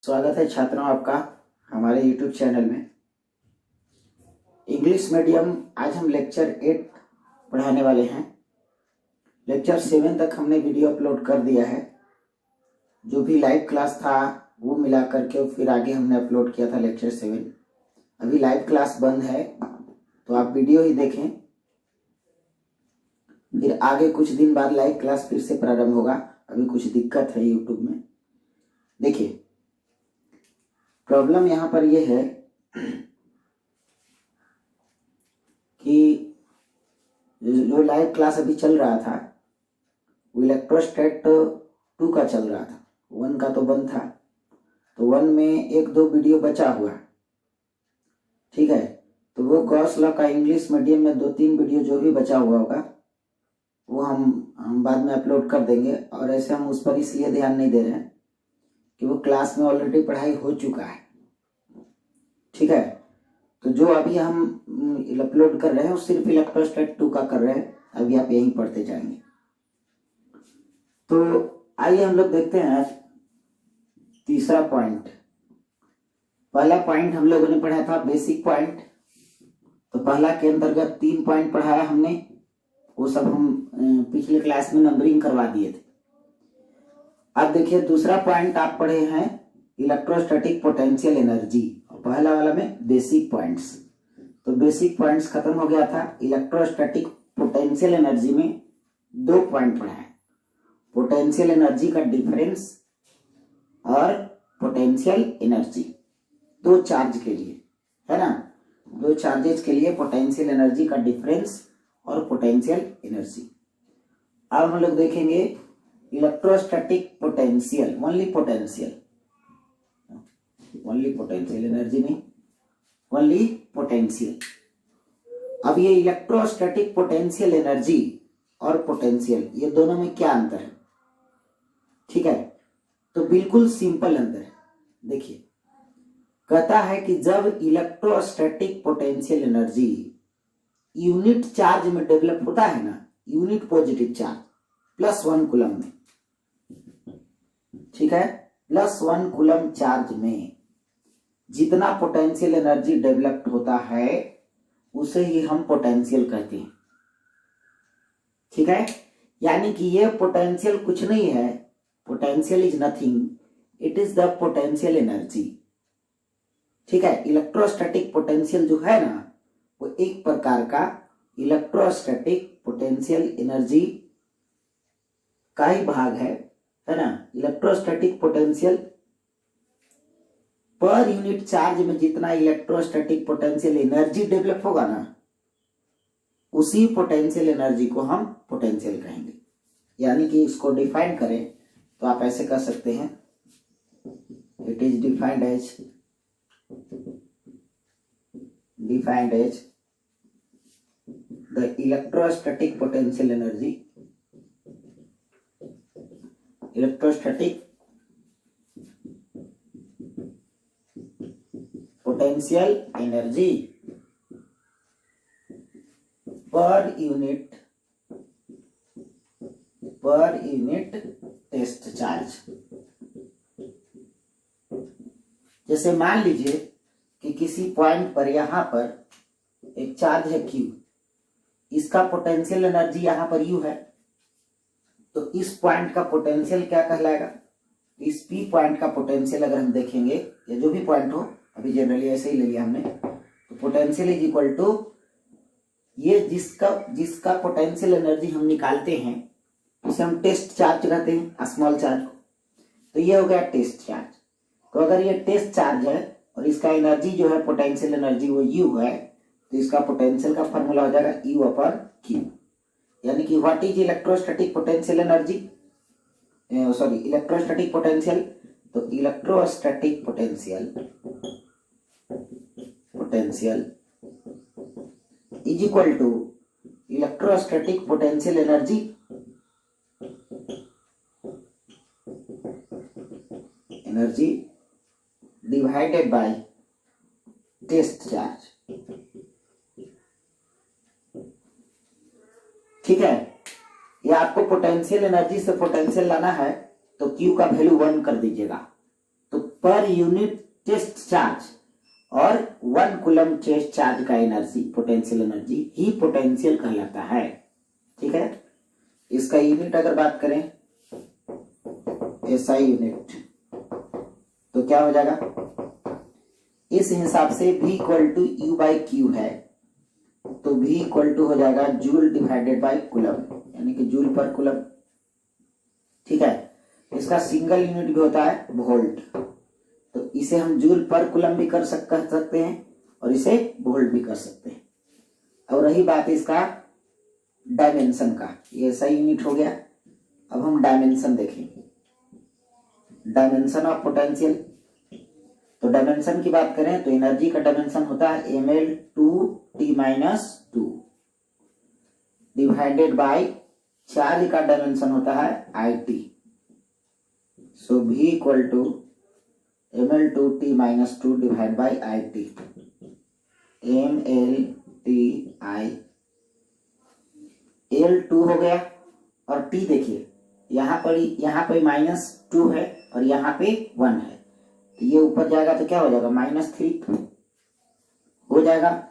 स्वागत है छात्रों आपका हमारे YouTube चैनल में। इंग्लिश मीडियम आज हम लेक्चर 8 पढ़ाने वाले हैं। लेक्चर 7 तक हमने वीडियो अपलोड कर दिया है। जो भी लाइव क्लास था वो मिला करके फिर आगे हमने अपलोड किया था लेक्चर 7। अभी लाइव क्लास बंद है तो आप वीडियो ही देखें, फिर आगे कुछ दिन बाद लाइव क्लास फिर से प्रारंभ होगा। अभी कुछ दिक्कत है यूट्यूब में। देखिए, प्रॉब्लम यहाँ पर यह है कि जो लाइव क्लास अभी चल रहा था वो इलेक्ट्रोस्टैट 2 का चल रहा था। 1 का तो बंद था, तो 1 में 1-2 वीडियो बचा हुआ है, ठीक है। तो वो गॉस लॉ का इंग्लिश मीडियम में 2-3 वीडियो जो भी बचा हुआ होगा वो हम बाद में अपलोड कर देंगे। और ऐसे हम उस पर इसलिए ध्यान नहीं दे रहे हैं कि वो क्लास में ऑलरेडी पढ़ाई हो चुका है, ठीक है। तो जो अभी हम अपलोड कर रहे हैं वो सिर्फ इलेक्ट्रोस्टैट 2 का कर रहे हैं। अभी आप यहीं पढ़ते जाएंगे। तो आइए हम लोग देखते हैं तीसरा पॉइंट। पहला पॉइंट हम लोगों ने पढ़ा था बेसिक पॉइंट। तो पहला के अंतर्गत 3 पॉइंट पढ़ाया हमने, वो सब हम पिछले क्लास में नंबरिंग करवा दिए थे। अब देखिए दूसरा पॉइंट आप पढ़े हैं इलेक्ट्रोस्टैटिक पोटेंशियल एनर्जी, और पहला वाला में बेसिक पॉइंट्स। तो बेसिक पॉइंट्स खत्म हो गया था। इलेक्ट्रोस्टैटिक पोटेंशियल एनर्जी में 2 पॉइंट पढ़ा है, पोटेंशियल एनर्जी का डिफरेंस और पोटेंशियल एनर्जी। 2 चार्ज के लिए, है ना, 2 चार्जेस के लिए पोटेंशियल एनर्जी का डिफरेंस और पोटेंशियल एनर्जी। अब हम लोग देखेंगे electrostatic potential, only potential energy नहीं, ओनली पोटेंशियल। अब ये इलेक्ट्रोस्टैटिक पोटेंशियल एनर्जी और पोटेंशियल, ये दोनों में क्या अंतर है, ठीक है। तो बिल्कुल सिंपल अंतर है। देखिए, कहता है कि जब electrostatic potential energy unit charge में डेवलप होता है ना, यूनिट पॉजिटिव चार्ज +1 कूलम में, ठीक है, +1 कूलम चार्ज में जितना पोटेंशियल एनर्जी डेवलप्ड होता है उसे ही हम पोटेंशियल कहते हैं, ठीक है। यानी कि ये पोटेंशियल कुछ नहीं है, potential is nothing, it is the potential energy, ठीक है। इलेक्ट्रोस्टैटिक पोटेंशियल जो है ना वो एक प्रकार का इलेक्ट्रोस्टैटिक पोटेंशियल एनर्जी का ही भाग है ना। Electrostatic potential per unit charge में जितना इलेक्ट्रोस्टैटिक पोटेंशियल एनर्जी डेवलप होगा ना, उसी पोटेंशियल एनर्जी को हम पोटेंशियल कहेंगे। यानी कि इसको डिफाइन करें तो आप ऐसे कह सकते हैं, it is defined as the electrostatic potential energy, electrostatic potential energy per unit test charge. जैसे मान लीजिए कि किसी पॉइंट पर यहां पर एक चार्ज है Q, इसका पोटेंशियल एनर्जी यहां पर U है, तो इस पॉइंट का पोटेंशियल क्या कहलाएगा। इस P पॉइंट का पोटेंशियल अगर हम देखेंगे, या जो भी पॉइंट हो, अभी जनरली ऐसे ही ले लिया हमने, तो पोटेंशियल इज इक्वल टू ये जिसका पोटेंशियल एनर्जी हम निकालते हैं उसे हम टेस्ट चार्ज कहते हैं, स्मॉल चार्ज को। तो ये हो गया टेस्ट चार्ज। तो अगर ये टेस्ट चार्ज है और इसका एनर्जी जो है पोटेंशियल एनर्जी वो U है, तो इसका पोटेंशियल का फॉर्मूला हो जाएगा U/Q। यानी कि what is electrostatic potential energy, sorry electrostatic potential, तो electrostatic potential is equal to electrostatic potential energy divided by test charge, ठीक है। ये आपको पोटेंशियल एनर्जी से पोटेंशियल लाना है तो Q का वैल्यू 1 कर दीजिएगा, तो पर यूनिट टेस्ट चार्ज और 1 कूलम टेस्ट चार्ज का एनर्जी, पोटेंशियल एनर्जी ही पोटेंशियल कहलाता है। ठीक है, इसका यूनिट अगर बात करें एसआई यूनिट तो क्या हो जाएगा, इस हिसाब से V equal to U by Q है, तो V इक्वल टू हो जाएगा जूल डिवाइडेड बाई कूलम, यानी कि जूल पर कूलम। ठीक है, इसका सिंगल यूनिट भी होता है वोल्ट, तो इसे हम जूल पर कूलम भी कर सकते हैं और इसे वोल्ट भी कर सकते हैं। और रही बात इसका डायमेंशन का, ये सही यूनिट हो गया। अब हम डायमेंशन देखेंगे, डायमेंशन ऑफ पोटेंशियल। तो डायमेंशन की बात करें तो एनर्जी का डायमेंशन होता है ml2t-2 डिवाइडेड बाय चार्ज का डायमेंशन होता है it। So V equal to ml2t-2 divide by it, ml/t/i। L2 हो गया और t देखिए यहाँ पर -2 है और यहाँ पे 1 है, तो ये ऊपर जाएगा तो क्या हो जाएगा -3 हो जाएगा।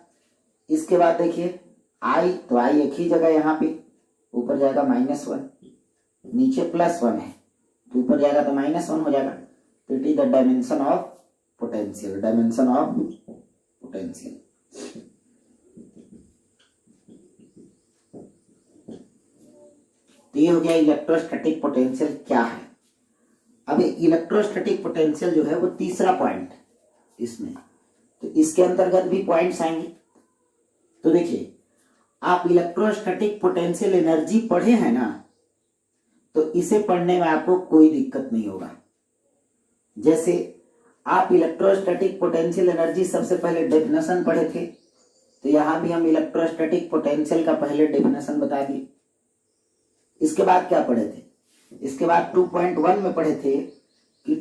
इसके बाद देखिए i, तो i एक ही जगह यहाँ पे ऊपर जाएगा -1, नीचे +1 है तो ऊपर जाएगा तो -1 हो जाएगा। तो it is the dimension of potential, dimension of potential. तो ये हो गया इलेक्ट्रोस्टैटिक पोटेंशियल क्या है। अब इलेक्ट्रोस्टैटिक पोटेंशियल जो है वो तीसरा पॉइंट इसमें, तो इसके अंतर्गत भी पॉइंट्स आएंगे। तो देखिए आप इलेक्ट्रोस्टैटिक पोटेंशियल एनर्जी पढ़े हैं ना, तो इसे पढ़ने में आपको कोई दिक्कत नहीं होगा। जैसे आप इलेक्ट्रोस्टैटिक पोटेंशियल एनर्जी सबसे पहले डेफिनेशन पढ़े थे, तो यहां भी हम इलेक्ट्रोस्टैटिक पोटेंशियल का पहले डेफिनेशन बता दिए। इसके बाद क्या पढ़े थे, इसके बाद 2.1 में पढ़े थे कि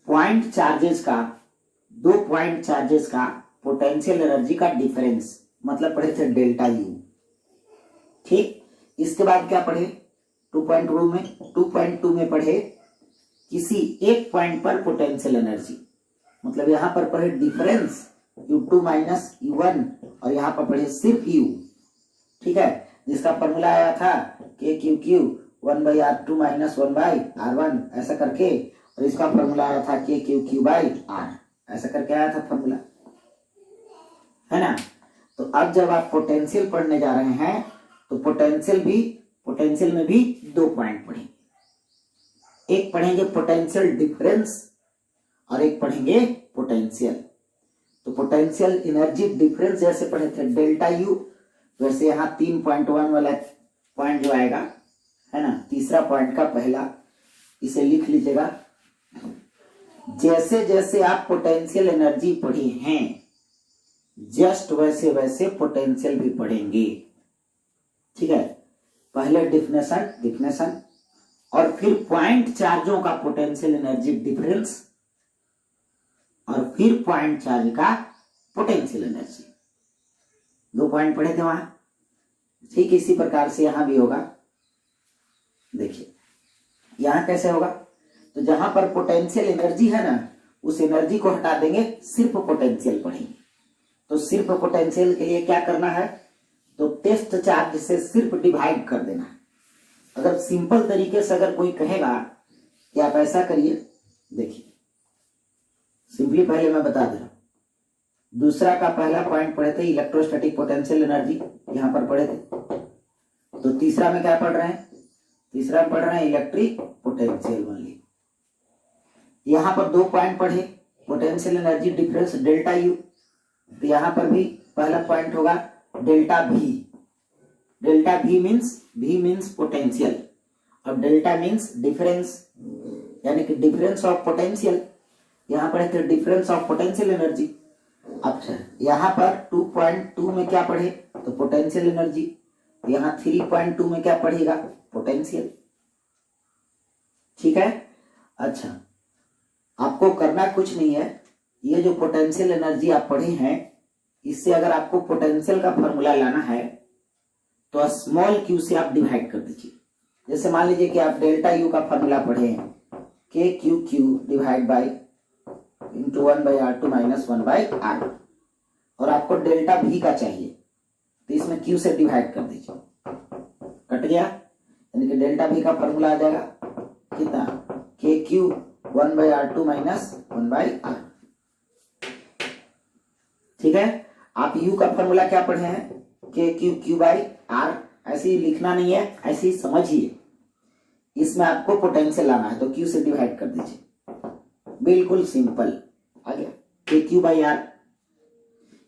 पॉइंट चार्जेस का, 2 पॉइंट चार्जेस का पोटेंशियल एनर्जी का डिफरेंस, मतलब पढ़े थे डेल्टा यू। ठीक, इसके बाद क्या पढ़े 2.2 में पढ़े किसी एक पॉइंट पर पोटेंशियल एनर्जी, मतलब यहां पर पढ़े डिफरेंस U2 माइनस U1 और यहां पर पढ़े सिर्फ U। ठीक है, जिसका फॉर्मूला आया था KQQ 1/R2 माइनस 1/R1 ऐसा करके, और इसका फॉर्मूला आया था KQQ/R ऐसा करके आया था फॉर्मूला, है ना। तो अब जब आप पोटेंशियल पढ़ने जा रहे हैं तो पोटेंशियल में भी 2 पॉइंट पढ़ेंगे, एक पढ़ेंगे पोटेंशियल डिफरेंस और एक पढ़ेंगे पोटेंशियल। तो पोटेंशियल एनर्जी डिफरेंस जैसे पढ़े थे डेल्टा यू, वैसे यहाँ 3.1 वाला पॉइंट जो आएगा, है ना, तीसरा पॉइंट का पहला, इसे लिख लीजिएगा। जैसे जैसे आप पोटेंशियल एनर्जी पढ़ी हैं जस्ट वैसे वैसे पोटेंशियल भी पढ़ेंगे। ठीक है, पहले डिफिनेशन और फिर पॉइंट चार्जों का पोटेंशियल एनर्जी डिफरेंस और फिर पॉइंट चार्ज का पोटेंशियल एनर्जी, 2 पॉइंट पढ़े थे वहां। ठीक इसी प्रकार से यहां भी होगा। देखिए यहां कैसे होगा, तो जहां पर पोटेंशियल एनर्जी है ना, उस एनर्जी को हटा देंगे, सिर्फ पोटेंशियल पढ़ेंगे। तो सिर्फ पोटेंशियल के लिए क्या करना है, तो टेस्ट चार्ज से सिर्फ डिवाइड कर देना है। अगर सिंपल तरीके से अगर कोई कहेगा कि आप ऐसा करिए, देखिए सिंपली पहले मैं बता दे रहा हूं। दूसरा का पहला पॉइंट पढ़े थे इलेक्ट्रोस्टैटिक पोटेंशियल एनर्जी, यहां पर पढ़े थे। तो तीसरा में क्या पढ़ रहे हैं, तीसरा में पढ़ रहे हैं इलेक्ट्रिक पोटेंशियल ओनली। यहां पर 2 पॉइंट पढ़े potential energy difference delta U, तो यहां पर भी पहला पॉइंट होगा डेल्टा भी। डेल्टा भी मीन्स पोटेंशियल और डेल्टा मीन्स डिफरेंस, यानी कि डिफरेंस ऑफ पोटेंशियल। यहां पर है डिफरेंस ऑफ पोटेंशियल एनर्जी। अच्छा, यहां पर 2.2 में क्या पढ़े, तो पोटेंशियल एनर्जी। यहां 3.2 में क्या पढ़ेगा, पोटेंशियल। ठीक है, अच्छा आपको करना कुछ नहीं है, ये जो पोटेंशियल एनर्जी आप पढ़े हैं, इससे अगर आपको पोटेंशियल का फॉर्मूला लाना है तो स्मॉल क्यू से आप डिवाइड कर दीजिए। जैसे मान लीजिए कि आप डेल्टा यू का फॉर्मूला पढ़े हैं KQQ divide by into 1/r2 minus 1/r, और आपको डेल्टा भी का चाहिए तो इसमें q से डिवाइड कर दीजिए, कट गया, यानी कि डेल्टा भी का फॉर्मूला आ जाएगा कितना, KQ 1/r2 माइनस 1/r। ठीक है, आप u का फॉर्मूला क्या पढ़े हैं, KQ Q/r, ऐसे ही लिखना नहीं है, ऐसे ही समझिए। इसमें आपको पोटेंशियल लाना है तो q से डिवाइड कर दीजिए, बिल्कुल सिंपल आ गया, KQ/r,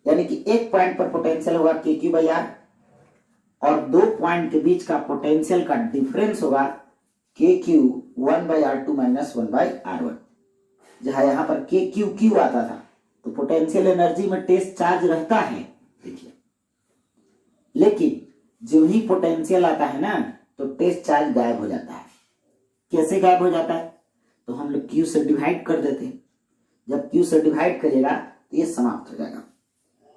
यानी कि एक पॉइंट पर पोटेंशियल होगा KQ/r और दो पॉइंट के बीच का पोटेंशियल का डिफरेंस होगा KQ 1/r2 माइनस 1/r1। जहां यहां पर KQ आता था तो पोटेंशियल एनर्जी में टेस्ट चार्ज रहता है, देखिए, लेकिन जो ही पोटेंशियल आता है ना तो टेस्ट चार्ज गायब हो जाता है। कैसे गायब हो जाता है, तो हम लोग q से डिवाइड कर देते हैं, जब q से डिवाइड करेगा तो ये समाप्त हो जाएगा।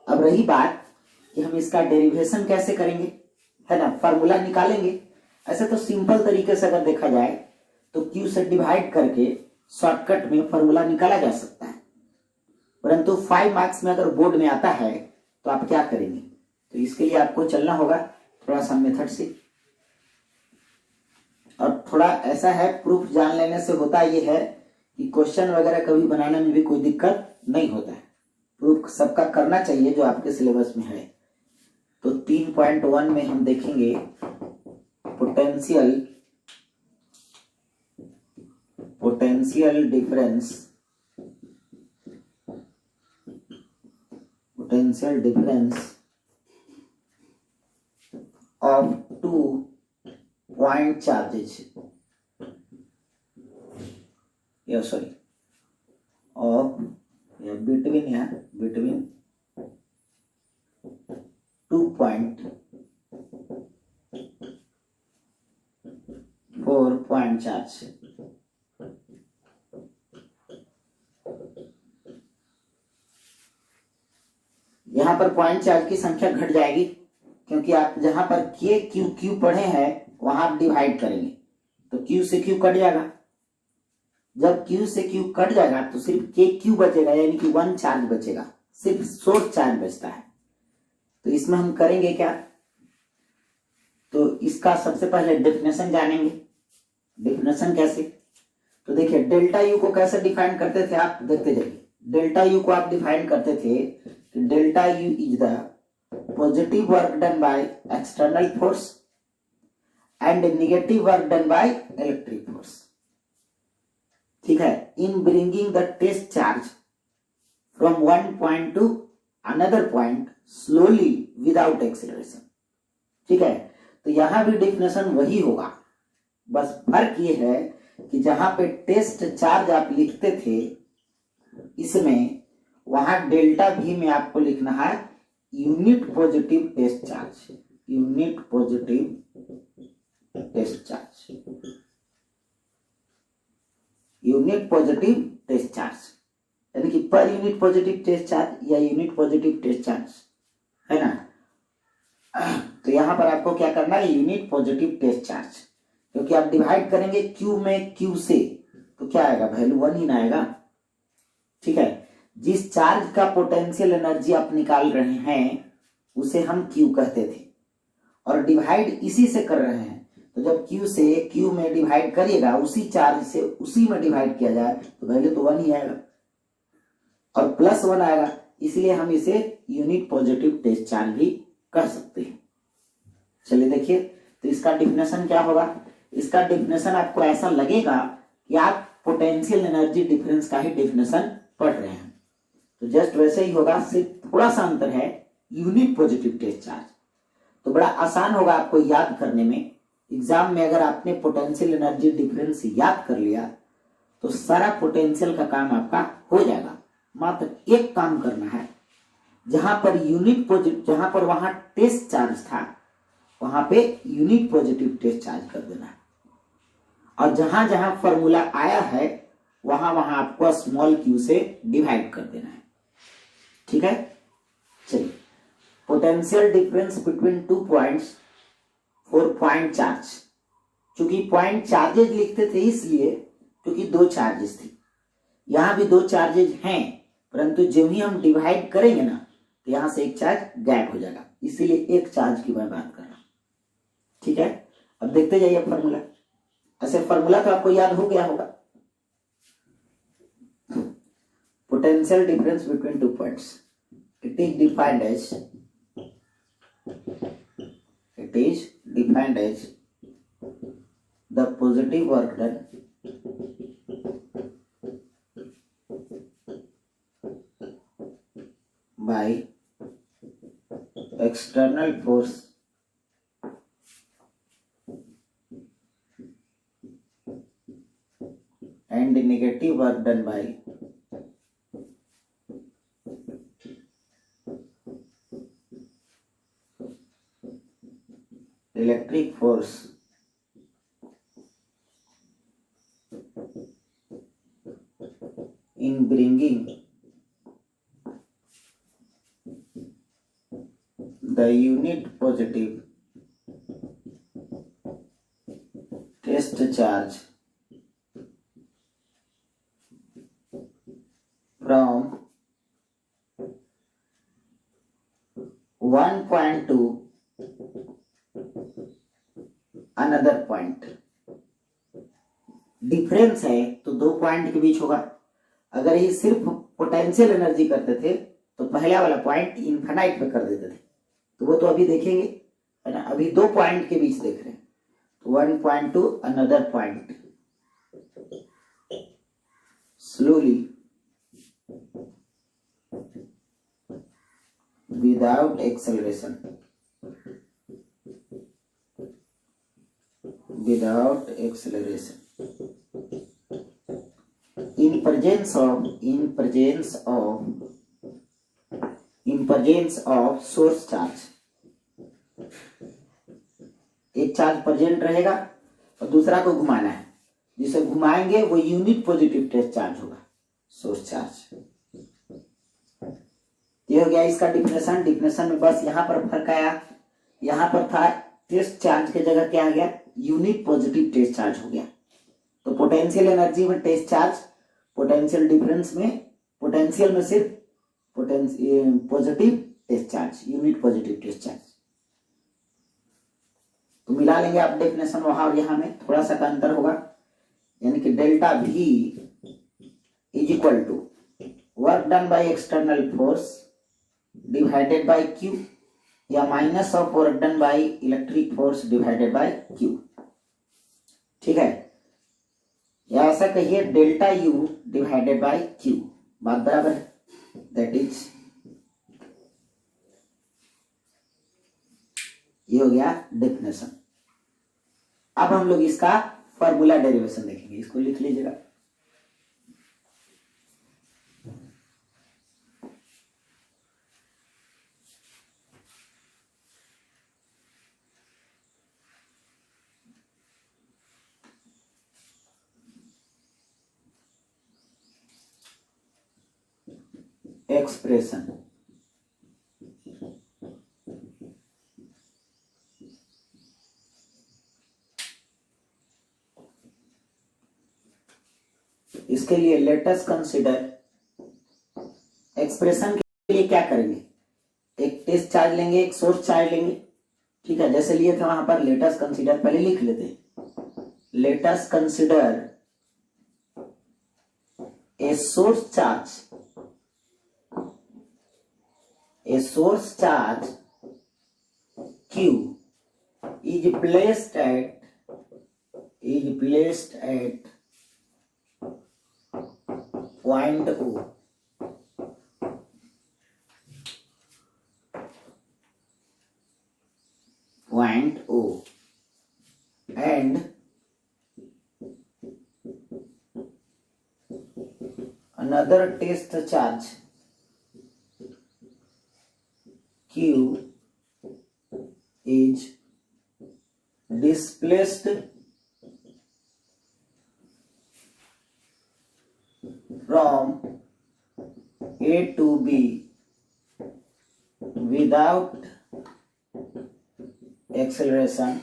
अब रही बात कि हम इसका डेरिवेशन कैसे करेंगे, है ना, फार्मूला निकालेंगे। ऐसे तो सिंपल तरीके से अगर देखा जाए तो q से डिवाइड करके शॉर्टकट में फार्मूला निकाला जा सकता है, परंतु 5 मार्क्स में अगर बोर्ड में आता है तो आप क्या करेंगे, तो इसके लिए आपको चलना होगा थोड़ा सा मेथड से, और थोड़ा ऐसा है, प्रूफ जान लेने से होता ये है कि क्वेश्चन वगैरह कभी बनाने में भी कोई दिक्कत नहीं होता है। प्रूफ सबका करना चाहिए जो आपके सिलेबस में है। तो 3.1 में हम देखेंगे potential difference of 2 point charges, between 2 point 4 point charge। यहां पर पॉइंट चार्ज की संख्या घट जाएगी, क्योंकि आप जहां पर KQ पढ़े हैं वहां आप डिवाइड करेंगे तो q से q कट जाएगा। जब q से q कट जाएगा तो सिर्फ KQ बचेगा, यानी कि 1 चार्ज बचेगा, सिर्फ सोर्स चार्ज बचता है। तो इसमें हम करेंगे क्या, तो इसका सबसे पहले डेफिनेशन जानेंगे। डेफिनेशन कैसे, तो देखिए डेल्टा यू को कैसे डिफाइन करते थे, आप देखते जाइए। डेल्टा यू को आप डिफाइन करते थे कि delta U is the positive work done by external force and negative work done by electric force. ठीक है, in bringing the test charge from one point to another point slowly without acceleration. ठीक है, तो यहां भी definition वही होगा, बस फर्क ये है कि जहां पे टेस्ट चार्ज आप लिखते थे इसमें, वहां डेल्टा भी में आपको लिखना है unit positive test charge, unit positive test charge, unit positive test charge, यानी कि per unit positive test charge या यूनिट पॉजिटिव टेस्ट चार्ज, है ना। तो यहां पर आपको क्या करना है, यूनिट पॉजिटिव टेस्ट चार्ज, क्योंकि आप डिवाइड करेंगे Q में Q से तो क्या आएगा, वैल्यू 1 ही ना आएगा। ठीक है, जिस चार्ज का पोटेंशियल एनर्जी आप निकाल रहे हैं उसे हम Q कहते थे, और डिवाइड इसी से कर रहे हैं, तो जब Q से Q में डिवाइड करिएगा, उसी चार्ज से उसी में डिवाइड किया जाए तो वैल्यू तो 1 ही आएगा और +1 आएगा, इसलिए हम इसे यूनिट पॉजिटिव टेस्ट चार्ज भी कर सकते हैं। चलिए देखिए, तो इसका डिफिनेशन क्या होगा, इसका डिफिनेशन आपको ऐसा लगेगा कि आप पोटेंशियल एनर्जी डिफरेंस का ही डिफिनेशन पढ़ रहे हैं, तो जस्ट वैसे ही होगा, सिर्फ थोड़ा सा अंतर है, यूनिट पॉजिटिव टेस्ट चार्ज। तो बड़ा आसान होगा आपको याद करने में। एग्जाम में अगर आपने पोटेंशियल एनर्जी डिफरेंस याद कर लिया तो सारा पोटेंशियल का काम आपका हो जाएगा। मात्र एक काम करना है, जहां पर यूनिट पॉजिटिव, जहां पर वहां टेस्ट चार्ज था वहां पे यूनिट पॉजिटिव टेस्ट चार्ज कर देना है, और जहां जहां फॉर्मूला आया है वहां वहां आपको स्मॉल q से डिवाइड कर देना है। ठीक है, चलिए, potential difference between 2 points for point charge. चूंकि पॉइंट चार्जेज लिखते थे इसलिए क्योंकि 2 चार्जेस थी, यहाँ भी दो चार्जेज हैं, परंतु जब ही हम डिवाइड करेंगे ना तो यहाँ से एक चार्ज गायब हो जाएगा, इसीलिए एक चार्ज की मैं बात कर रहा हूँ। ठीक है, अब देखते जाइए फॉर्मूला। ऐसे फॉर्मूला तो आपको याद हो गया होगा। Potential difference between two points, it is defined as the positive work done by external force and negative work done by electric force in bringing the unit positive test charge from one point to another point। Difference है तो दो point के बीच होगा। अगर ये सिर्फ potential energy करते थे तो पहला वाला पॉइंट इनफाइनाइट पे कर देते थे, तो वो तो अभी देखेंगे है ना। अभी दो पॉइंट के बीच देख रहे हैं, तो one point to another point. Slowly without acceleration, in presence of source charge. एक चार्ज प्रेजेंट रहेगा और दूसरा को घुमाना है, जिसे घुमाएंगे वो यूनिट पॉजिटिव टेस्ट चार्ज होगा, सोर्स चार्ज। ये हो गया इसका डिफिनेशन। डिफिनेशन में बस यहाँ पर फर्क आया, यहाँ पर था टेस्ट चार्ज की जगह क्या आ गया, यूनिट पॉजिटिव टेस्ट चार्ज हो गया। तो पोटेंशियल एनर्जी में टेस्ट चार्ज, पोटेंशियल डिफरेंस में पोटेंशियल में सिर्फ positive test charge, unit positive test charge. तो मिला लेंगे आप डेफिनेशन वहां और यहाँ में थोड़ा सा का अंतर होगा, यानी कि delta V is equal to work done by external force divided by Q, या minus of work done by electric force divided by Q. ठीक है, या ऐसा कहिए delta U divided by Q, बात बराबर है। दैट इज, ये हो गया डेफिनेशन। अब हम लोग इसका फॉर्मूला डेरिवेशन देखेंगे, इसको लिख लीजिएगा। एक्सप्रेशन, इसके लिए लेट अस कंसीडर, एक्सप्रेशन के लिए क्या करेंगे, एक टेस्ट चार्ज लेंगे, एक सोर्स चार्ज लेंगे। ठीक है, जैसे लिए थे वहां पर लेट अस कंसीडर, पहले लिख लेते, let us consider a source charge, a source charge Q is placed at point O, and another test charge Q is displaced from A to B without acceleration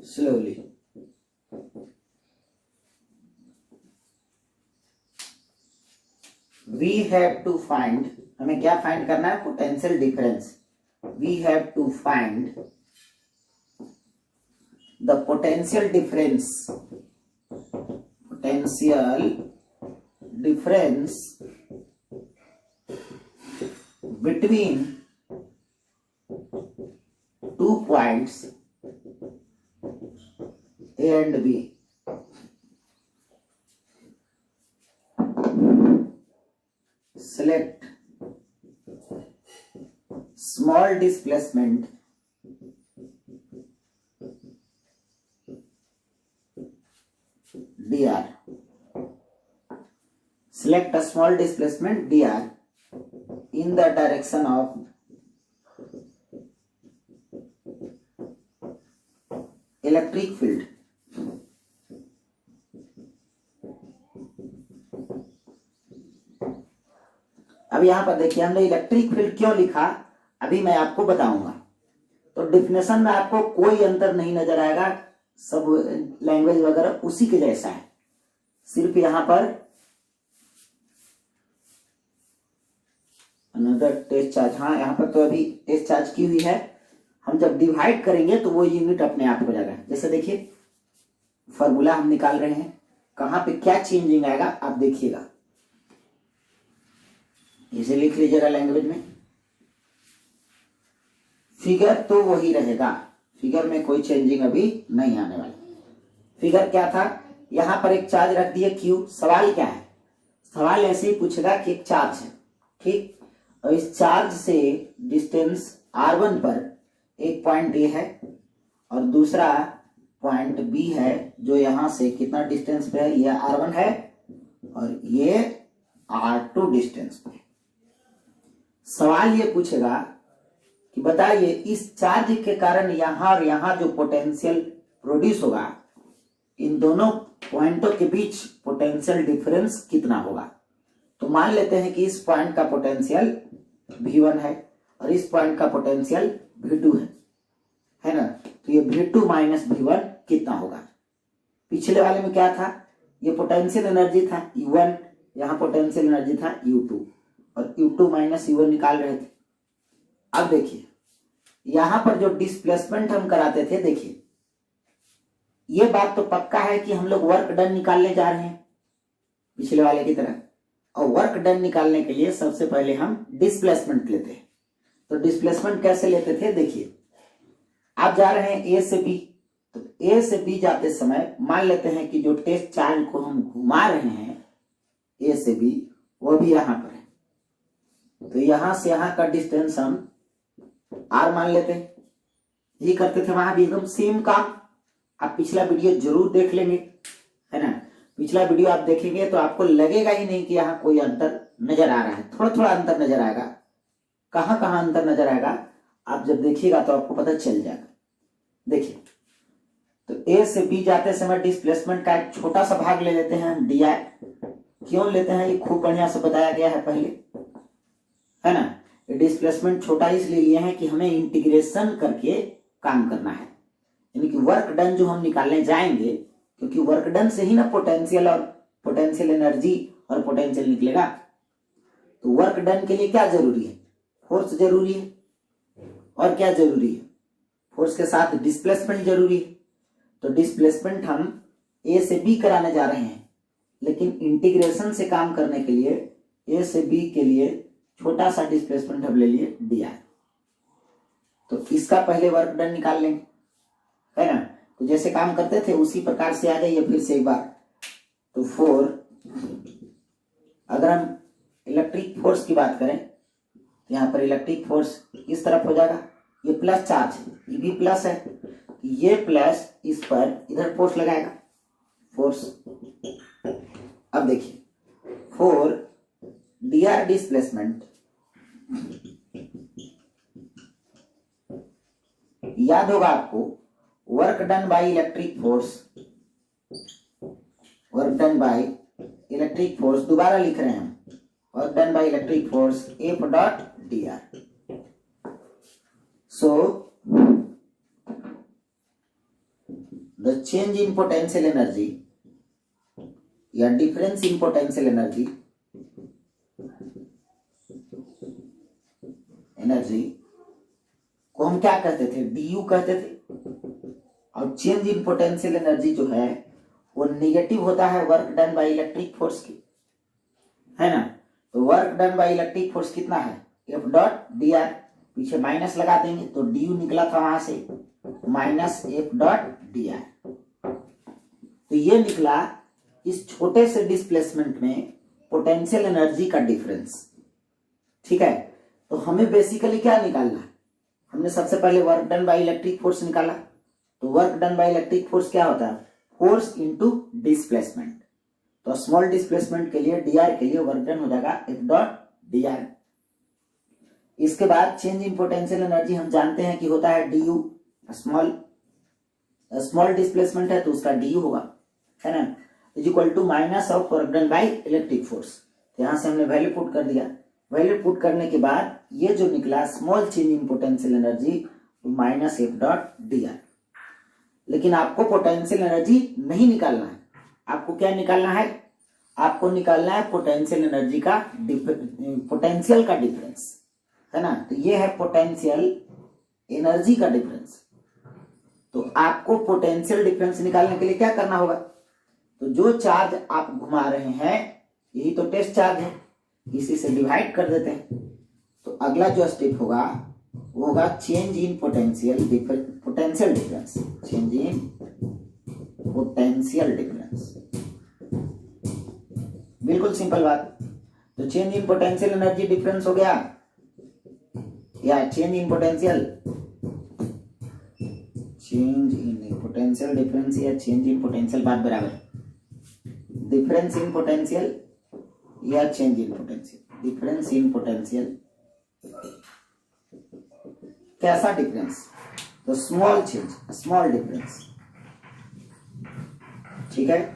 slowly। We have to find, हमें क्या find करना है? Potential difference. We have to find the potential difference, potential difference between 2 points A and B. Select small displacement dr. Select a small displacement dr in the direction of electric field. अब यहां पर देखिए हमने electric field क्यों लिखा, अभी मैं आपको बताऊंगा। तो डिफिनेशन में आपको कोई अंतर नहीं नजर आएगा, सब लैंग्वेज वगैरह उसी के जैसा है। सिर्फ यहां पर अनदर टेस्ट चार्ज, हाँ यहाँ पर तो अभी टेस्ट चार्ज की हुई है, हम जब डिवाइड करेंगे तो वो यूनिट अपने आप हो जाएगा। जैसे देखिए फॉर्मूला हम निकाल रहे हैं, कहां पे क्या चेंजिंग आएगा आप देखिएगा। इसे लिख लीजिएगा लैंग्वेज में। फिगर तो वही रहेगा, फिगर में कोई चेंजिंग अभी नहीं आने वाला। फिगर क्या था, यहां पर एक चार्ज रख दिया Q। सवाल क्या है? सवाल ऐसे ही पूछेगा कि एक चार्ज है, ठीक, और इस चार्ज से डिस्टेंस R1 पर एक पॉइंट A है और दूसरा पॉइंट B है, जो यहां से कितना डिस्टेंस पे है? ये R1 है और ये R2 डिस्टेंस पे। सवाल ये पूछेगा कि बताइए इस चार्ज के कारण यहां और यहां जो पोटेंशियल प्रोड्यूस होगा, इन दोनों पॉइंटों के बीच पोटेंशियल डिफरेंस कितना होगा। तो मान लेते हैं कि इस पॉइंट का पोटेंशियल V1 है और इस पॉइंट का पोटेंशियल V2 है ना। तो ये V2 माइनस V1 कितना होगा। पिछले वाले में क्या था, ये पोटेंशियल एनर्जी था U1, यहां पोटेंशियल एनर्जी था U2 और U2 माइनस U1 निकाल रहे थे। अब देखिए यहां पर जो डिस्प्लेसमेंट हम कराते थे, देखिए ये बात तो पक्का है कि हम लोग वर्क डन निकालने जा रहे हैं पिछले वाले की तरह, और वर्क डन निकालने के लिए सबसे पहले हम डिस्प्लेसमेंट लेते हैं। तो डिस्प्लेसमेंट कैसे लेते थे, देखिए आप जा रहे हैं A से B, तो A से B जाते समय मान लेते हैं कि जो टेस्ट चार्ज को हम घुमा रहे हैं A से B, वो भी यहां पर है। तो यहां से यहां का डिस्टेंस हम R मान लेते हैं। ये करते थे वहां भी एकदम सेम काम। आप पिछला वीडियो जरूर देख लेंगे, है ना। पिछला वीडियो आप देखेंगे तो आपको लगेगा ही नहीं कि यहाँ कोई अंतर नजर आ रहा है, थोड़ा थोड़ा अंतर नजर आएगा। कहां कहां अंतर नजर आएगा आप जब देखिएगा तो आपको पता चल जाएगा। देखिए तो A से B जाते समय डिस्प्लेसमेंट का एक छोटा सा भाग ले लेते हैं हम dr। क्यों लेते हैं ये खूब बढ़िया से बताया गया है पहले, है ना। डिस्प्लेसमेंट छोटा इसलिए लिए हैं कि हमें इंटीग्रेशन करके काम करना है, यानी कि वर्क डन जो हम निकालने जाएंगे, क्योंकि वर्क डन से ही ना पोटेंशियल और पोटेंशियल एनर्जी और पोटेंशियल निकलेगा। तो वर्क डन के लिए क्या जरूरी है, फोर्स जरूरी है, और क्या जरूरी है, फोर्स के साथ डिस्प्लेसमेंट जरूरी है। तो डिस्प्लेसमेंट हम A से B कराने जा रहे हैं, लेकिन इंटीग्रेशन से काम करने के लिए A से B के लिए छोटा सा डिस्प्लेसमेंट हम ले लिए dr। तो इसका पहले वर्क डन निकाल लेंगे, है ना। तो जैसे काम करते थे उसी प्रकार से आ जाइए फिर से एक बार। तो 4, अगर हम इलेक्ट्रिक फोर्स की बात करें तो यहाँ पर इलेक्ट्रिक फोर्स इस तरफ हो जाएगा, ये प्लस चार्ज है, ये भी प्लस है, ये प्लस इस पर इधर फोर्स लगाएगा, फोर्स। अब देखिए 4 dr डिस्प्लेसमेंट, याद होगा आपको work done by electric force, work done by electric force, दोबारा लिख रहे हैं हम, work done by electric force F dot dr। So the change in potential energy या difference in potential energy energy को हम क्या कहते थे, डी कहते थे। और चेंज इन पोटेंशियल एनर्जी जो है वो निगेटिव होता है work done by electric force की, है ना। तो work done by electric force कितना है, एफ डॉट डी आर, पीछे माइनस लगा देंगे तो डी यू निकला था वहां से minus F dot D are. तो ये निकला इस छोटे से डिस्प्लेसमेंट में पोटेंशियल एनर्जी का डिफरेंस। ठीक है, तो हमें बेसिकली क्या निकालना है, हमने सबसे पहले work done by electric force निकाला। तो work done by electric force क्या होता है, फोर्स इनटू डिस्प्लेसमेंट। तो स्मॉल डिस्प्लेसमेंट के लिए डी आर के लिए वर्क डन हो जाएगा एफ डॉट डी आर। इसके बाद चेंज इन पोटेंशियल एनर्जी हम जानते हैं कि होता है डी यू, स्मॉल डिस्प्लेसमेंट है तो उसका डी यू होगा, है ना, is equal to minus of work done by electric force. तो यहां से हमने वैल्यू पुट कर दिया। वैल्यू पुट करने के बाद ये जो निकला small change in potential energy minus F dot D are. लेकिन आपको पोटेंशियल एनर्जी नहीं निकालना है, आपको क्या निकालना है, आपको निकालना है पोटेंशियल एनर्जी का पोटेंशियल का डिफरेंस, है ना। तो ये है पोटेंशियल एनर्जी का डिफरेंस। तो आपको पोटेंशियल डिफरेंस निकालने के लिए क्या करना होगा, तो जो चार्ज आप घुमा रहे हैं यही तो टेस्ट चार्ज है, इसी से डिवाइड कर देते हैं। तो अगला जो स्टेप होगा वो होगा change in potential difference, change in potential difference. बिल्कुल सिंपल बात। तो change in potential energy difference हो गया, या चेंज इन पोटेंशियल डिफरेंस या चेंज इन पोटेंशियल बात बराबर, डिफरेंस इन पोटेंशियल या change in potential. Difference in potential कैसा डिफरेंस, तो स्मॉल चेंज, स्मॉल डिफरेंस, ठीक है,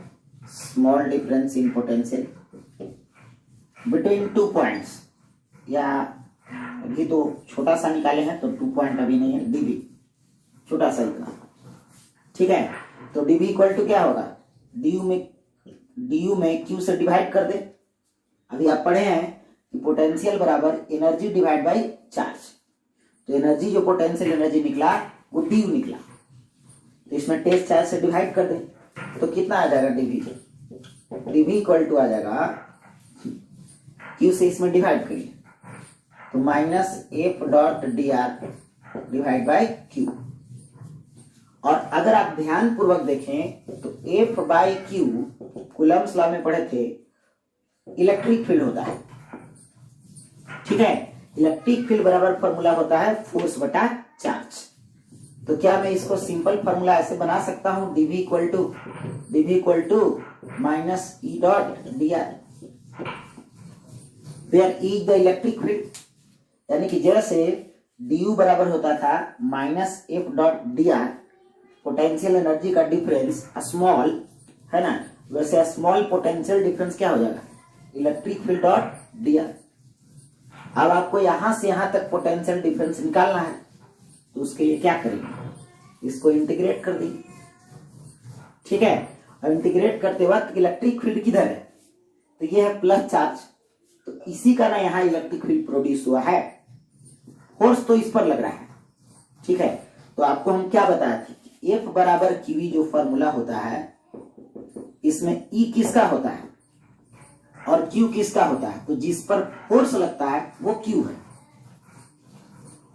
small difference in potential between 2 points, या अभी तो छोटा सा निकाले हैं तो 2 पॉइंट अभी नहीं है, डीबी छोटा सा इतना, ठीक है। तो डीबी इक्वल टू क्या होगा, डी यू में क्यू से डिवाइड कर दे। अभी आप पढ़े हैं कि पोटेंशियल बराबर एनर्जी डिवाइड बाय चार्ज। तो एनर्जी जो पोटेंशियल एनर्जी निकला वो डी यू निकला, तो इसमें टेस्ट चार्ज से डिवाइड कर दे तो कितना आ जाएगा, डीबी इक्वल टू आ जाएगा क्यू से इसमें डिवाइड करिए तो minus F dot D are divide by Q. और अगर आप ध्यान पूर्वक देखें तो F by Q Coulomb's law में पढ़े थे, इलेक्ट्रिक फील्ड होता है, ठीक है। इलेक्ट्रिक फील्ड बराबर फॉर्मूला होता है फोर्स बटा चार्ज। तो क्या मैं इसको सिंपल फॉर्मूला ऐसे बना सकता हूं, DV equal to minus E dot D R, where E the electric field, यानी कि जैसे डी यू बराबर होता था minus F dot D R, potential energy का डिफरेंस स्मॉल, है ना, वैसे स्मॉल पोटेंशियल डिफरेंस क्या हो जाएगा, electric field dot D R. अब आपको यहां से यहां तक पोटेंशियल डिफरेंस निकालना है, तो उसके लिए क्या करेंगे, इसको इंटीग्रेट कर देंगे, ठीक है। और इंटीग्रेट करते वक्त इलेक्ट्रिक फील्ड किधर है, तो ये है प्लस चार्ज, तो इसी का ना यहाँ इलेक्ट्रिक फील्ड प्रोड्यूस हुआ है, फोर्स तो इस पर लग रहा है, ठीक है। तो आपको हम क्या बताए थे, एफ बराबर क्यू जो फॉर्मूला होता है इसमें ई किसका होता है और क्यू किसका होता है, तो जिस पर फोर्स लगता है वो क्यू है,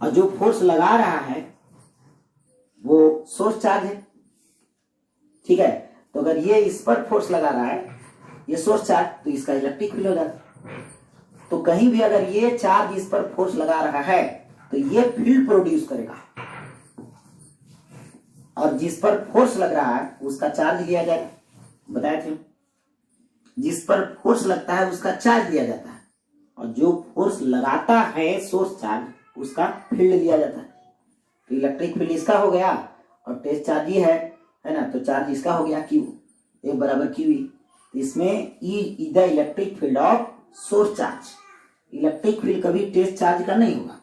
और जो फोर्स लगा रहा है वो सोर्स चार्ज है, ठीक है। तो अगर ये इस पर फोर्स लगा रहा है, ये सोर्स चार्ज, तो इसका इलेक्ट्रिक फील्ड हो जाता। तो कहीं भी अगर ये चार्ज इस पर फोर्स लगा रहा है तो ये फील्ड प्रोड्यूस करेगा, और जिस पर फोर्स लग रहा है उसका चार्ज लिया जाएगा, बताए थे, जिस पर फोर्स लगता है उसका चार्ज लिया जाता है, और जो फोर्स लगाता है सोर्स चार्ज उसका फील्ड लिया जाता है। तो इलेक्ट्रिक फील्ड इसका हो गया और टेस्ट चार्ज ये है ना, तो चार्ज इसका हो गया क्यू, ए बराबर क्यू ई। इसमें E the electric field of source charge. Electric field कभी टेस्ट चार्ज का नहीं होगा,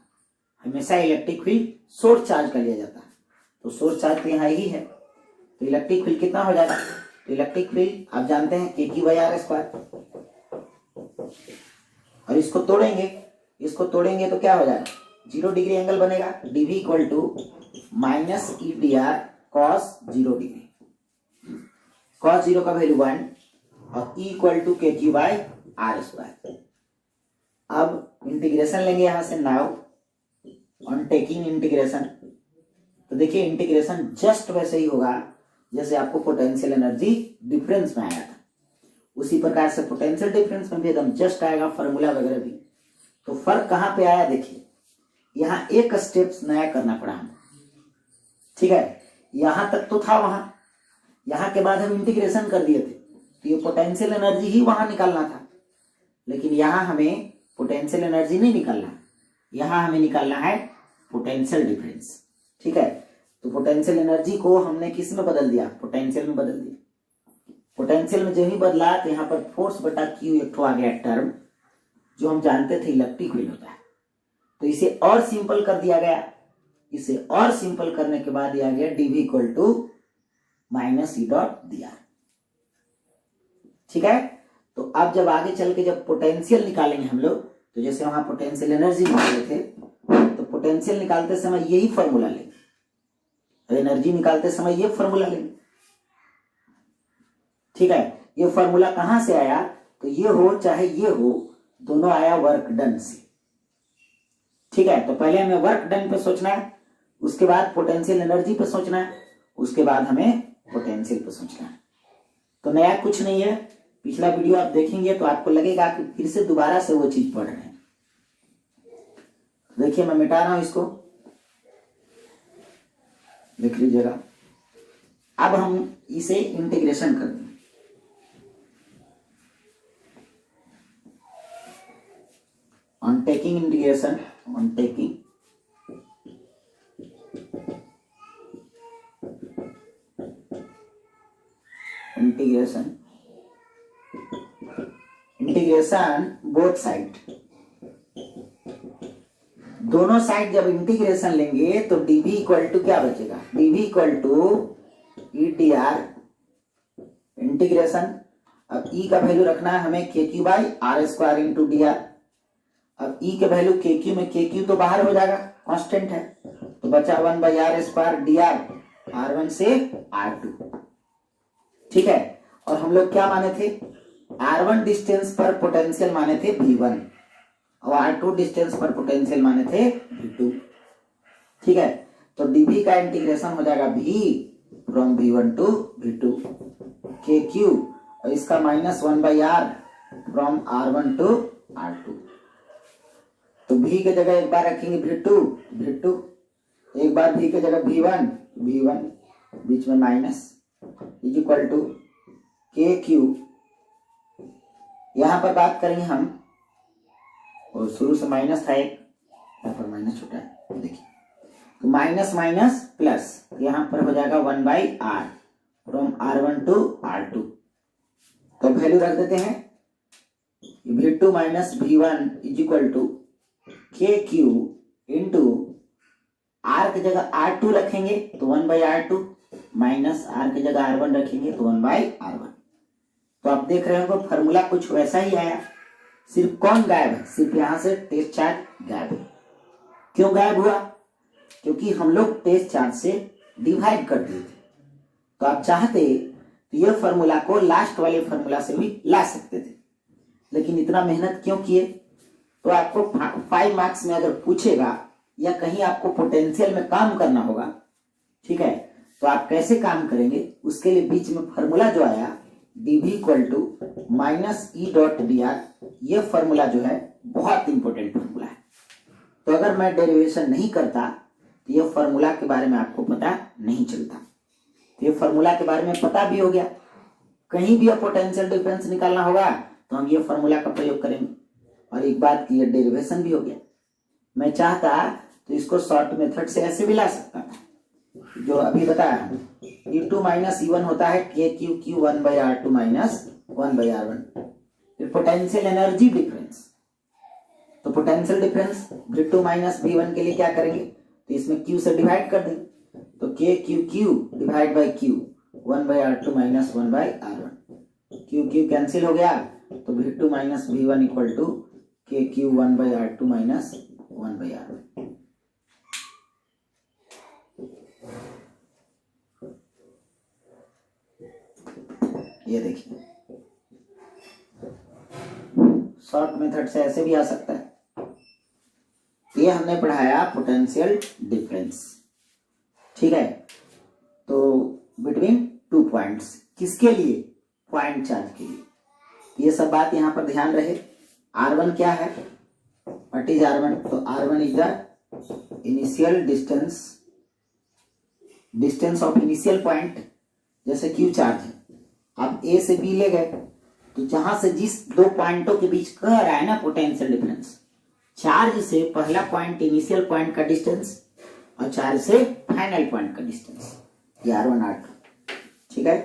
हमेशा इलेक्ट्रिक फील्ड सोर्स चार्ज का लिया जाता है। तो सोर्स चार्ज तो यहाँ ही है, तो इलेक्ट्रिक फील्ड कितना हो जाएगा, तो इलेक्ट्रिक फील्ड आप जानते हैं के क्यू बाई आर स्क्वायर। और इसको तोड़ेंगे तो क्या हो जाएगा, 0 डिग्री एंगल बनेगा, dv equal to minus E D R cos 0 degree. Cos 0 का वैल्यू 1 और e equal to K Q by R square. अब इंटीग्रेशन लेंगे यहां से नाउ ऑन टेकिंग इंटीग्रेशन। तो देखिए इंटीग्रेशन जस्ट वैसे ही होगा जैसे आपको पोटेंशियल एनर्जी डिफरेंस में आया था, उसी प्रकार से पोटेंशियल डिफरेंस में भी एकदम जस्ट आएगा, फॉर्मूला वगैरह भी। तो फर्क कहां पे आया देखिए, यहां एक स्टेप्स नया करना पड़ा हमें, ठीक है। यहां तक तो था वहां, यहां के बाद हम इंटीग्रेशन कर दिए थे, तो ये पोटेंशियल एनर्जी ही वहां निकालना था, लेकिन यहां हमें पोटेंशियल एनर्जी नहीं निकालना, यहां हमें निकालना है पोटेंशियल डिफरेंस, ठीक है। तो पोटेंशियल एनर्जी को हमने किस में बदल दिया, पोटेंशियल में बदल दिया। पोटेंशियल में जो ही बदला तो यहाँ पर फोर्स बटा क्यू एक ठो आ गया टर्म, जो हम जानते थे इलेक्ट्रिक फील्ड होता है। तो इसे और सिंपल कर दिया गया, इसे और सिंपल करने के बाद आ गया DV equal to minus E dot D R, ठीक है। तो अब जब आगे चल के जब पोटेंशियल निकालेंगे हम लोग, तो जैसे वहां पोटेंशियल एनर्जी निकाले थे, तो पोटेंशियल निकालते समय यही फॉर्मूला लेंगे, एनर्जी निकालते समय ये फॉर्मूला लेंगे, ठीक है। ये फॉर्मूला कहां से आया, तो ये हो चाहे ये हो, दोनों आया वर्क डन से, ठीक है। तो पहले हमें वर्क डन पे सोचना है, उसके बाद पोटेंशियल एनर्जी पे सोचना है, उसके बाद हमें पोटेंशियल पे सोचना है। तो नया कुछ नहीं है, पिछला वीडियो आप देखेंगे तो आपको लगेगा कि फिर से दोबारा से वो चीज पढ़ रहे हैं। देखिए मैं मिटा रहा हूं इसको, लिख लीजिएगा। अब हम इसे इंटीग्रेशन कर दें, on taking integration, on taking integration, integration both side, दोनों साइड जब इंटीग्रेशन लेंगे तो dv इक्वल टू क्या बचेगा, dv equal to E D R integration. अब e का वैल्यू रखना है हमें K Q by R square into D R. अब e के वैल्यू के क्यू में के क्यू तो बाहर हो जाएगा, कांस्टेंट है, तो बचा 1 by R square D R, R1 से R2, ठीक है। और हम लोग क्या माने थे, R1 डिस्टेंस पर पोटेंशियल माने थे V1 और R2 डिस्टेंस पर पोटेंशियल माने थे V2, ठीक है। तो dv का इंटीग्रेशन हो जाएगा v from V1 to V2 के क्यू, और इसका minus 1 by R from R1 to R2। तो v के जगह एक बार रखेंगे V2, एक बार v के जगह V1, बीच में minus, is equal to K Q. यहां पर बात करेंगे हम, और शुरू से माइनस था एक, यहाँ पर माइनस छूटा है, देखिए। तो माइनस माइनस प्लस, यहां पर हो जाएगा 1 by R from R1 to R2। तो वैल्यू रख देते हैं, V2 minus V1 is equal to K Q into R की जगह R2 रखेंगे तो 1 बाई R2, माइनस आर की जगह R1 रखेंगे तो 1 बाई R1। तो आप देख रहे हो फॉर्मूला कुछ वैसा ही आया, सिर्फ कौन गायब है, सिर्फ यहां से टेस्ट चार्ज गायब है। क्यों गायब हुआ, क्योंकि हम लोग टेस्ट चार्ज से डिवाइड कर दिए थे। तो आप चाहते तो ये फॉर्मूला को लास्ट वाले फॉर्मूला से भी ला सकते थे, लेकिन इतना मेहनत क्यों किए। तो आपको 5 मार्क्स में अगर पूछेगा या कहीं आपको पोटेंशियल में काम करना होगा, ठीक है, तो आप कैसे काम करेंगे, उसके लिए बीच में फॉर्मूला जो आया dv equal to minus E dot D R, ये फॉर्मूला जो है बहुत इंपॉर्टेंट फॉर्मूला है। तो अगर मैं डेरिवेशन नहीं करता तो ये फॉर्मूला के बारे में आपको पता नहीं चलता। तो ये फॉर्मूला के बारे में पता भी हो गया, कहीं भी पोटेंशियल डिफरेंस निकालना होगा तो हम ये फॉर्मूला का प्रयोग करेंगे, और एक बात की ये डेरिवेशन भी हो गया। मैं चाहता तो इसको शॉर्ट मेथड से ऐसे भी ला सकता था, जो अभी बताया E2 माइनस E1 होता है के Q Q 1 by R2 minus 1 by R1। फिर पोटेंशियल एनर्जी डिफरेंस, तो potential difference V2 minus V1 के लिए क्या करेंगे, तो इसमें Q से डिवाइड कर देंगे, तो K Q Q divide by Q 1 by R2 minus 1 by R1। Q Q cancel हो गया, तो V2 minus V1 equal to K Q 1 by R2 minus 1 by R1। ये देखिए, शॉर्ट मेथड से ऐसे भी आ सकता है। ये हमने पढ़ाया पोटेंशियल डिफरेंस, ठीक है। तो बिटवीन 2 पॉइंट्स, किसके लिए? पॉइंट चार्ज के लिए। ये सब बात यहां पर ध्यान रहे। R1 क्या है? What is R1? तो R1 is the initial distance of initial point. जैसे Q चार्ज है, आप A से B ले गए, तो जहां से जिस दो पॉइंटों के बीच कह रहा है ना पोटेंशियल डिफरेंस, चार्ज से पहला पॉइंट इनिशियल पॉइंट का डिस्टेंस और चार्ज से फाइनल पॉइंट का डिस्टेंस, ये R1 R2, ठीक है।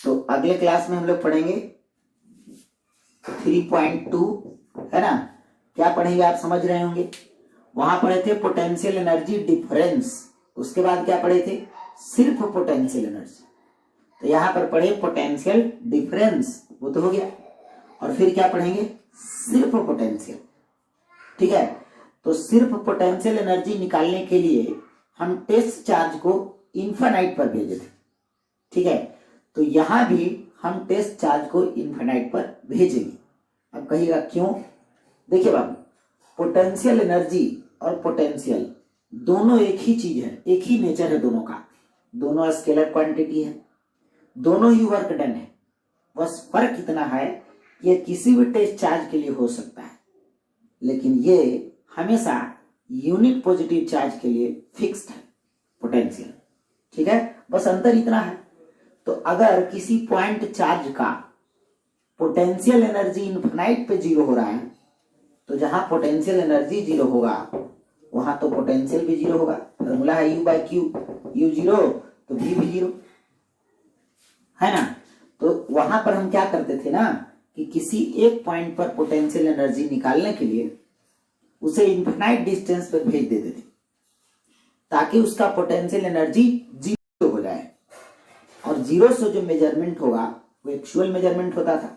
तो अगले क्लास में हम लोग पढ़ेंगे 3.2, है ना। क्या पढ़ेंगे आप समझ रहे होंगे। वहां पढ़े थे पोटेंशियल एनर्जी डिफरेंस, उसके बाद क्या पढ़े थे? सिर्फ पोटेंशियल एनर्जी। तो यहां पर पढ़े पोटेंशियल डिफरेंस, वो तो हो गया, और फिर क्या पढ़ेंगे? सिर्फ पोटेंशियल, ठीक है। तो सिर्फ पोटेंशियल एनर्जी निकालने के लिए हम टेस्ट चार्ज को इनफाइनाइट पर भेजे थे, ठीक है। तो यहां भी हम टेस्ट चार्ज को इनफाइनाइट पर भेजेंगे। अब कहिएगा क्यों? देखिए बाबू, पोटेंशियल एनर्जी और पोटेंशियल दोनों एक ही चीज है, एक ही नेचर है दोनों का, दोनों स्केलर क्वांटिटी है, दोनों ही वर्क डन है। बस फर्क इतना है, ये किसी भी टेस्ट चार्ज के लिए हो सकता है, लेकिन ये हमेशा यूनिट पॉजिटिव चार्ज के लिए फिक्स्ड है पोटेंशियल, ठीक है। बस अंतर इतना है। तो अगर किसी पॉइंट चार्ज का पोटेंशियल एनर्जी इनफिनाइट पे 0 हो रहा है, तो जहां पोटेंशियल एनर्जी 0 होगा वहां तो पोटेंशियल भी 0 होगा। फॉर्मूला है U/Q, U 0 तो V भी 0, है ना। तो वहां पर हम क्या करते थे ना कि किसी एक पॉइंट पर पोटेंशियल एनर्जी निकालने के लिए उसे इनफिनाइट डिस्टेंस पर भेज देते थे, ताकि उसका पोटेंशियल एनर्जी 0 हो जाए, और 0 से जो मेजरमेंट होगा वो एक्चुअल मेजरमेंट होता था।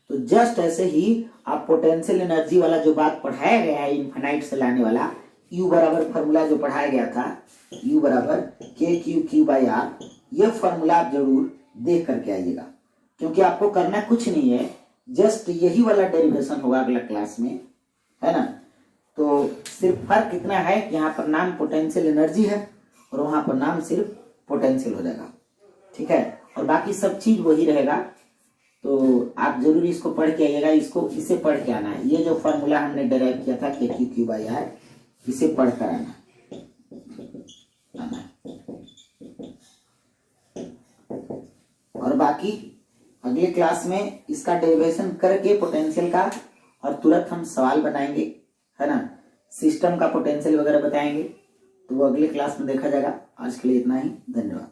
तो जस्ट ऐसे ही आप पोटेंशियल एनर्जी वाला जो बात पढ़ाया गया है इनफिनाइट से लाने वाला, U बराबर फॉर्मूला जो पढ़ाया गया था, U बराबर KQ/R, ये फॉर्मूला आप जरूर देख करके आइएगा, क्योंकि आपको करना कुछ नहीं है, जस्ट यही वाला डेरिवेशन होगा अगला क्लास में, है ना। तो सिर्फ फर्क इतना है कि यहाँ पर नाम पोटेंशियल एनर्जी है और वहां पर नाम सिर्फ पोटेंशियल हो जाएगा, ठीक है। और बाकी सब चीज वही रहेगा। तो आप जरूर इसको पढ़ के आइएगा, इसे पढ़ के आना है। ये जो फॉर्मूला हमने डेराइव किया था KQ/R, इसे पढ़ कर आना। और बाकी अगले क्लास में इसका डेरिवेशन करके पोटेंशियल का, और तुरंत हम सवाल बनाएंगे, है ना, सिस्टम का पोटेंशियल वगैरह बताएंगे। तो वो अगले क्लास में देखा जाएगा। आज के लिए इतना ही, धन्यवाद।